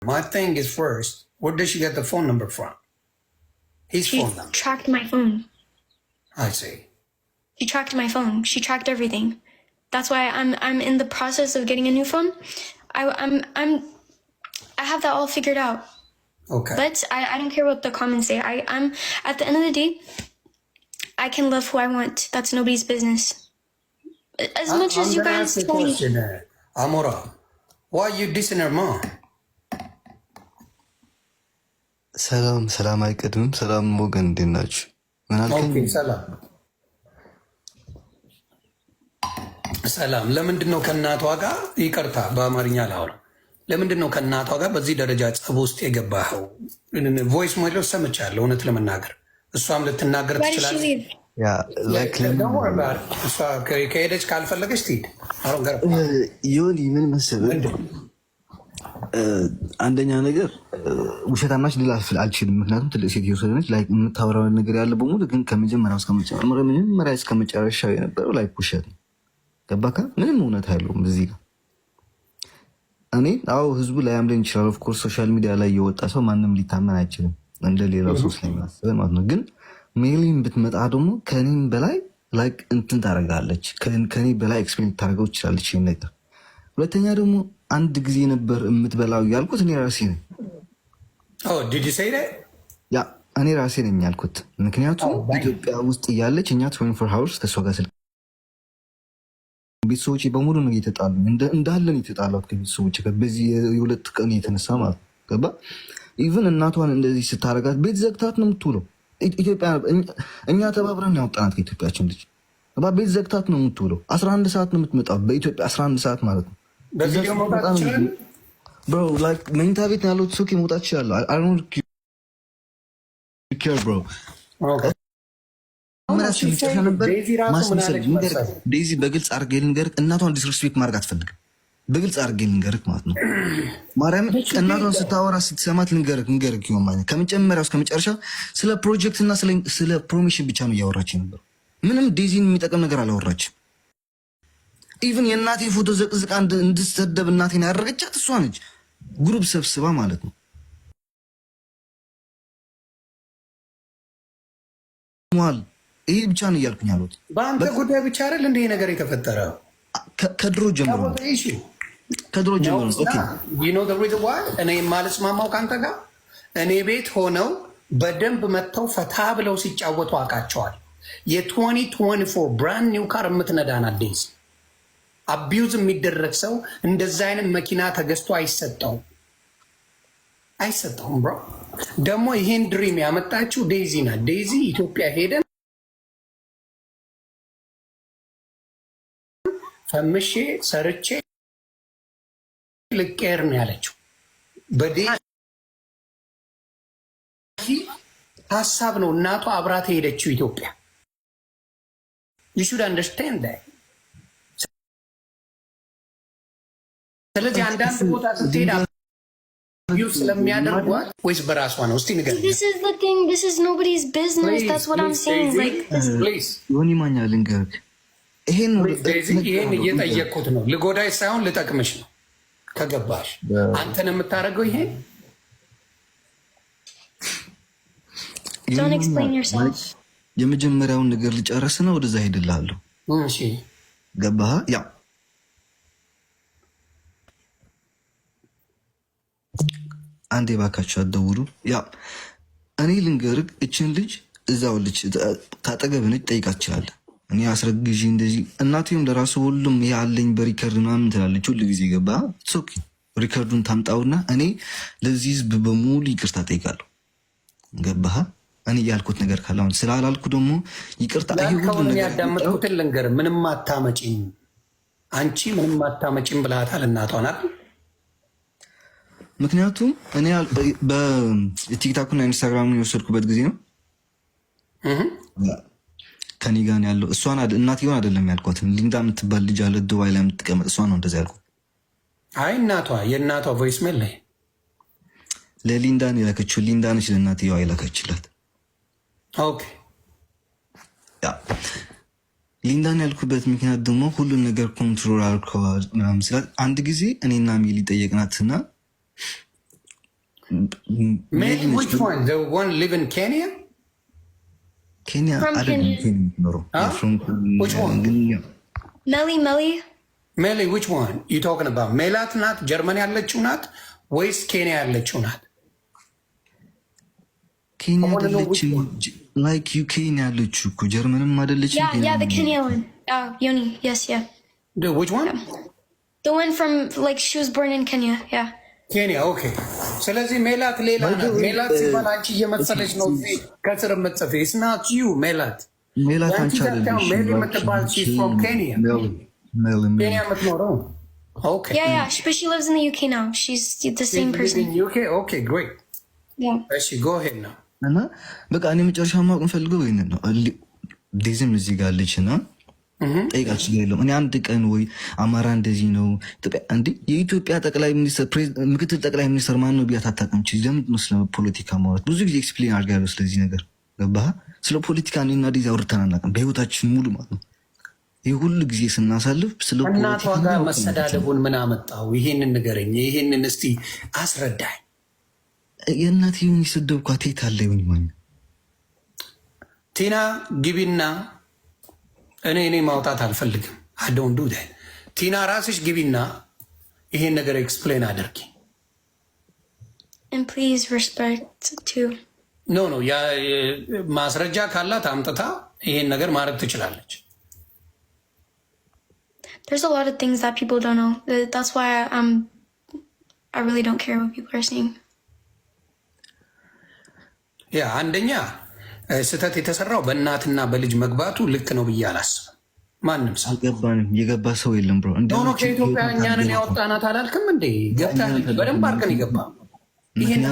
My thing is first, where did she get the phone number from? His phone number. She tracked my phone. I see. She tracked my phone. She tracked everything. That's why I'm in the process of getting a new phone. I have that all figured out. Okay. But I don't care what the comments say. I'm at the end of the day, I can love who I want. That's nobody's business. As much as you guys tell me. Amora, why are you dissing her mom? ሰላም አይቀድምም። ሰላም ወገን እንዴት ናችሁ? ምን አልከኝ? ኦኬ ሰላም። ለምንድን ነው ከእናቷ ጋር ይቅርታ፣ በአማርኛ ላውራ። ለምንድን ነው ከእናቷ ጋር በዚህ ደረጃ ጸብ ውስጥ የገባኸው? ቮይስ ሞዴሎች ሰምቻለሁ። እውነት ለመናገር እሷም ልትናገር ትችላለች። እሷ ከሄደች ካልፈለገች ትሂድ። ዮኒ ምን መሰለህ፣ አንደኛ ነገር ውሸታም ናች ልል አልችልም። ምክንያቱም ትልቅ ሴት የወሰደነች ላይ የምታወራው ነገር ያለ በሙሉ ግን ከመጀመሪያው እስከ መጨረሻው የነበረው ላይ ውሸት ነው። ገባካ? ምንም እውነት አይለውም እዚህ ጋር። እኔ ህዝቡ ላይ ያምለኝ ይችላል። ኦፍኮርስ ሶሻል ሚዲያ ላይ የወጣ ሰው ማንም ሊታመን አይችልም እንደ ሌላው ሰው ስለሚያስበን ማለት ነው። ግን ሜሊን ብትመጣ ደግሞ ከኔም በላይ ላይክ እንትን ታደርጋለች። ከኔ በላይ ኤክስፔሪንስ ታደርገው ይችላለች ይሄን ነገር። ሁለተኛ ደግሞ አንድ ጊዜ ነበር የምትበላው ያልኩት እኔ ራሴ ነኝ። ያ እኔ ራሴ ነኝ ያልኩት። ምክንያቱም ኢትዮጵያ ውስጥ እያለች እኛ 24 ሃውርስ ከሷ ጋር ስልክ ቤተሰቦቼ በሙሉ ነው እየተጣሉ እንዳለን የተጣላሁት ከቤተሰቦቼ በዚህ የሁለት ቀን የተነሳ ማለት ገባ። ኢቭን እናቷን እንደዚህ ስታረጋት ቤት ዘግታት ነው የምትውለው። ኢትዮጵያ እኛ ተባብረን ያወጣናት ከኢትዮጵያችን ልጅ ቤት ዘግታት ነው የምትውለው። 11 ሰዓት ነው የምትመጣው በኢትዮጵያ 11 ሰዓት ማለት ነው። ብሮ ላይክ መኝታ ቤት ያለው ሱቅ መውጣት ይችላል። አይ ዶንት ኬር ብሮ። ዴዚ በግልጽ አድርጌ ልንገርህ፣ እናቷን ዲስሪስፔክት ማድረግ አትፈልግም። በግልጽ አድርጌ ልንገርህ ማለት ነው። ማርያም እናቷን ስታወራ ስትሰማት ልንገርህ ማለት ከመጀመሪያው እስከ መጨረሻ ስለ ፕሮጀክት እና ስለ ፕሮሚሽን ብቻ ነው እያወራች ነበር። ምንም ዴዚን የሚጠቅም ነገር አላወራችም። ኢቭን የእናቴ ፎቶ ዘቅዝቃ እንድትሰደብ እናቴን ያደረገቻት እሷ ነች። ግሩፕ ሰብስባ ማለት ነው። ይሄ ብቻ ነው እያልኩኝ ያሉት። በአንተ ጉዳይ ብቻ አይደል እንደ ነገር የተፈጠረው ከድሮ ጀምሮ እኔ የማልስማማው ከአንተ ጋር እኔ ቤት ሆነው በደንብ መጥተው ፈታ ብለው ሲጫወቱ አውቃቸዋል። የ2024 ብራንድ ኒው ካር የምትነዳና ዴዚ አቢዩዝ የሚደረግ ሰው እንደዛ አይነት መኪና ተገዝቶ አይሰጠውም ብሮ። ደግሞ ይሄን ድሪም ያመጣችው ዴዚ ናት። ዴዚ ኢትዮጵያ ሄደን ፈምሼ ሰርቼ ልቄር ነው ያለችው። በዴዚ ሀሳብ ነው እናቷ አብራት ሄደችው ኢትዮጵያ። you should understand that። ስለዚህ አንዳንድ ቦታ ስትሄድ አቢዩዝ ስለሚያደርጓት ወይስ በራሷ ነው? እስቲ ንገረኝ። This is nobody's business. That's what I'm saying. Please ዮኒ ማኛ ልንገርህ፣ ይሄን እየጠየቅኩት ነው። ልጎዳይ ሳይሆን ልጠቅምሽ ነው። ከገባሽ አንተን የምታደርገው ይሄን Don't explain yourself. የመጀመሪያውን ነገር ልጨርስና ወደዛ ሄድልሃለሁ። እሺ ገባህ? ያ አንዴ ባካችሁ አትደውሉ። ያ እኔ ልንገርህ፣ እችን ልጅ እዛው ልጅ ታጠገብህ ነች፣ ጠይቃት ትችላለህ። እኔ አስረግዢ እንደዚህ እናቴም ለራሱ ሁሉም ያለኝ በሪከርድ ምናምን ትላለች ሁሉ ጊዜ። ገባህ? ሶኪ ሪከርዱን ታምጣውና እኔ ለዚህ ህዝብ በሙሉ ይቅርታ ጠይቃለሁ። ገባህ? እኔ ያልኩት ነገር ካለ አሁን ስላላልኩ ደግሞ ይቅርታ። ይሄ ሁሉ ነገር ያዳመጥኩትን ልንገርህ። ምንም አታመጪም አንቺ ምንም አታመጪም ብላታል እናቷን አይደል? ምክንያቱም እኔ በቲክታክና ኢንስታግራሙን የወሰድኩበት ጊዜ ነው ከኔ ጋር ያለው እሷን እናትየውን አይደለም ያልኳት። ሊንዳ የምትባል ልጅ አለ ዱባይ ላይ የምትቀመጥ እሷን ነው እንደዛ ያልኩት። አይ የእናቷ ቮይስ ሜል ላይ ለሊንዳን የላከችው ሊንዳ ነች ለእናትየዋ የላከችላት። ኦኬ ያ ሊንዳን ያልኩበት ምክንያት ደግሞ ሁሉን ነገር ኮንትሮል አልከዋል ምናምን ስላት አንድ ጊዜ እኔና ሚሊ ጠየቅናትና which one? The one live in Kenya? Kenya. From Kenya. Which one? Melly. Which one you talking about? ሜላት ናት ጀርመን ያለችው ናት ወይስ ኬንያ ያለችው ናት? ኬንያ አይደለችም። like UK ያለችው እኮ ጀርመንም አይደለችም። Yeah, the Kenya one. Yoni, yes, yeah. Which one? The one from, like, she was born in Kenya, yeah. Kenya, okay. ስለዚህ ሜላት ሌላ ናት። ሜላት ሲባል አንቺ እየመሰለች ነው እዚህ ከስር የምትጽፊ። It's not you, ሜላት አንቺ አይደለሽ። ሜሊ የምትባል she's from Kenya. Kenya የምትኖረው. Okay. Yeah, but she lives in the UK now. She's the same person. In UK? Okay, great. Yeah. She go ahead now. እና በቃ እኔ መጨረሻ ማወቅ እንፈልገው ይሄንን ነው። ዲዝም እዚህ ጋር አለችና ጠይቃችሁ የለውም። እኔ አንድ ቀን ወይ አማራ እንደዚህ ነው እንዴ የኢትዮጵያ ጠቅላይ ሚኒስትር ምክትል ጠቅላይ ሚኒስትር ማን ነው ብያት አታውቅም። ለምንድን ነው ስለ ፖለቲካ ማውራት? ብዙ ጊዜ ኤክስፕሌን አድርጋለሁ ስለዚህ ነገር ገባህ? ስለ ፖለቲካ እኔና ዲዛ አውርተን አናውቅም በህይወታችን ሙሉ ማለት ነው። ይህ ሁሉ ጊዜ ስናሳልፍ ስለ እናቷ ጋር መሰዳደቡን ምን አመጣው? ይሄንን ንገረኝ። ይሄንን እስቲ አስረዳኝ። የእናት ይሁን ይሰደብኳት የት አለ ይሁን ማለት ቲና ግቢና እኔ ማውጣት አልፈልግም። I don't do that. ቲና ራስሽ ግቢና ይሄን ነገር ኤክስፕሌን አድርጊ። And please respect too. No, ያ ማስረጃ ካላት አምጥታ ይሄን ነገር ማድረግ ትችላለች። There's a lot of things that people don't know. That's why I really don't care what people are saying. ያ አንደኛ ስህተት የተሰራው በእናትና በልጅ መግባቱ ልክ ነው ብዬ አላስብም። ማንም ሰው አልገባንም። የገባ ሰው የለም ብሮ። እንደው ከኢትዮጵያ እኛንን ያወጣናት አላልክም እንዴ? ገብታ በደንብ አድርገን ይገባ። ይሄን